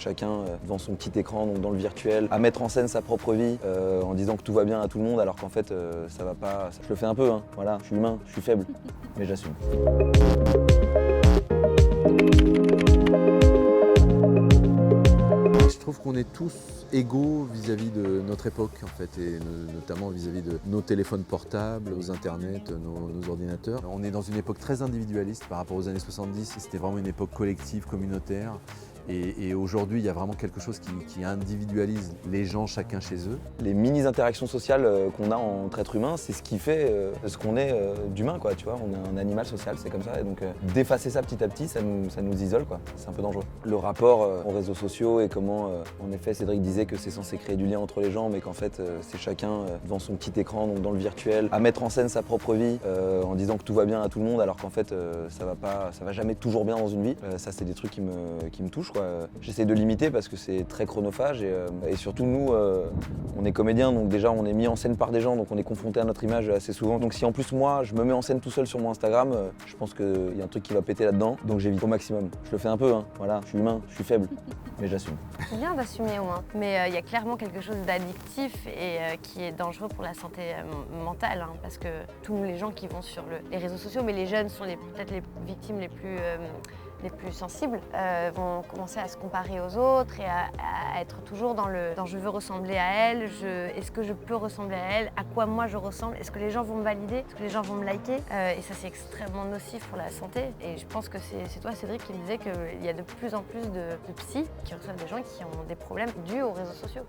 chacun devant son petit écran, donc dans le virtuel, à mettre en scène sa propre vie en disant que tout va bien à tout le monde alors qu'en fait ça va pas. Je le fais un peu, hein. Voilà, je suis humain, je suis faible, mais j'assume. Je trouve qu'on est tous égaux vis-à-vis de notre époque en fait, et notamment vis-à-vis de nos téléphones portables, nos internets, nos ordinateurs. On est dans une époque très individualiste par rapport aux années 70, c'était vraiment une époque collective, communautaire. Et aujourd'hui, il y a vraiment quelque chose qui individualise les gens chacun chez eux. Les mini-interactions sociales qu'on a entre êtres humains, c'est ce qui fait ce qu'on est d'humain, quoi, tu vois. On est un animal social, c'est comme ça. Et donc d'effacer ça petit à petit, ça nous isole, quoi. C'est un peu dangereux. Le rapport aux réseaux sociaux et comment, en effet, Cédric disait que c'est censé créer du lien entre les gens, mais qu'en fait, c'est chacun devant son petit écran, donc dans le virtuel, à mettre en scène sa propre vie en disant que tout va bien à tout le monde, alors qu'en fait, ça va jamais toujours bien dans une vie. Ça, c'est des trucs qui me touchent. J'essaie de limiter parce que c'est très chronophage et surtout nous, on est comédiens, donc déjà on est mis en scène par des gens, donc on est confronté à notre image assez souvent. Donc si en plus moi je me mets en scène tout seul sur mon Instagram, je pense qu'il y a un truc qui va péter là-dedans, donc j'évite au maximum. Je le fais un peu, hein. Voilà, je suis humain, je suis faible, mais j'assume. C'est bien d'assumer au moins, mais il y a clairement quelque chose d'addictif et qui est dangereux pour la santé mentale, hein, parce que tous les gens qui vont sur les réseaux sociaux, mais les jeunes sont peut-être les victimes les plus sensibles, vont commencer à se comparer aux autres et à être toujours dans je veux ressembler à elle, est-ce que je peux ressembler à elle, à quoi moi je ressemble, est-ce que les gens vont me valider, est-ce que les gens vont me liker, et ça c'est extrêmement nocif pour la santé. Et je pense que c'est toi Cédric qui me disais qu'il y a de plus en plus de psys qui reçoivent des gens qui ont des problèmes dus aux réseaux sociaux.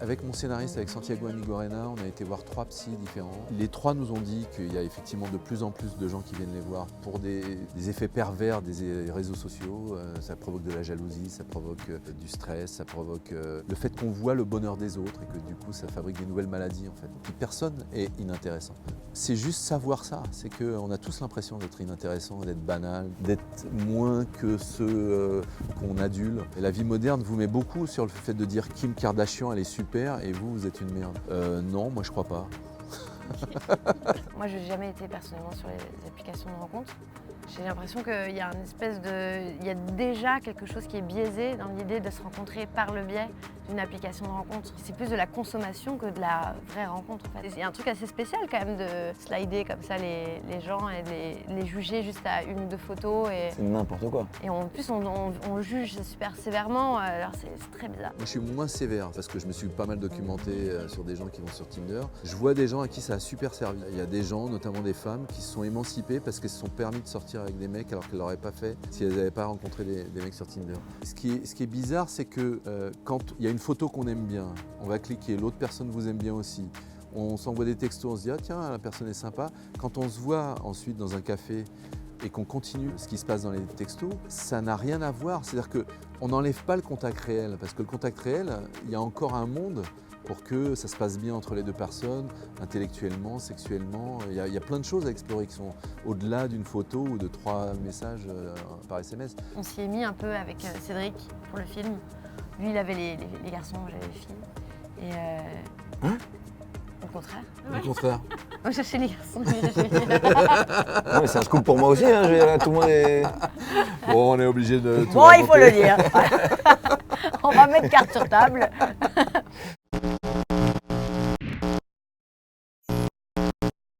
Avec mon scénariste, avec Santiago Amigorena, on a été voir 3 psys différents. Les 3 nous ont dit qu'il y a effectivement de plus en plus de gens qui viennent les voir pour des effets pervers des réseaux sociaux. Ça provoque de la jalousie, ça provoque du stress, ça provoque le fait qu'on voit le bonheur des autres et que du coup ça fabrique des nouvelles maladies en fait. Puis personne est inintéressant. C'est juste savoir ça, c'est qu'on a tous l'impression d'être inintéressant, d'être banal, d'être moins que ceux qu'on adule. Et la vie moderne vous met beaucoup sur le fait de dire Kim Kardashian elle est super et vous êtes une merde. Non, moi je crois pas. Moi, je n'ai jamais été personnellement sur les applications de rencontres. J'ai l'impression qu'il y a il y a déjà quelque chose qui est biaisé dans l'idée de se rencontrer par le biais d'une application de rencontre. C'est plus de la consommation que de la vraie rencontre. En fait. Il y a un truc assez spécial quand même de slider comme ça les gens et de les juger juste à 1 ou 2 photos. C'est n'importe quoi. Et en plus, on juge super sévèrement, alors c'est très bizarre. Moi, je suis moins sévère parce que je me suis pas mal documenté sur des gens qui vont sur Tinder. Je vois des gens à qui ça a super servi. Il y a des gens, notamment des femmes, qui se sont émancipées parce qu'elles se sont permis de sortir avec des mecs alors qu'elles ne l'auraient pas fait si elles n'avaient pas rencontré des mecs sur Tinder. Ce qui est bizarre, c'est que quand il y a une photo qu'on aime bien, on va cliquer, l'autre personne vous aime bien aussi, on s'envoie des textos, on se dit « Ah tiens, la personne est sympa ». Quand on se voit ensuite dans un café et qu'on continue ce qui se passe dans les textos, ça n'a rien à voir. C'est-à-dire qu'on n'enlève pas le contact réel parce que le contact réel, il y a encore un monde pour que ça se passe bien entre les 2 personnes, intellectuellement, sexuellement. Il y a plein de choses à explorer qui sont au-delà d'une photo ou de 3 messages par SMS. On s'y est mis un peu avec Cédric pour le film. Lui, il avait les garçons, moi j'avais les filles. Et au contraire. Au contraire. On cherchait les garçons, lui cherchait les filles. Non, mais c'est un scoop pour moi aussi, hein. Tout le monde est... Bon, on est obligé de tout Bon, il faut raconter. le dire. On va mettre carte sur table.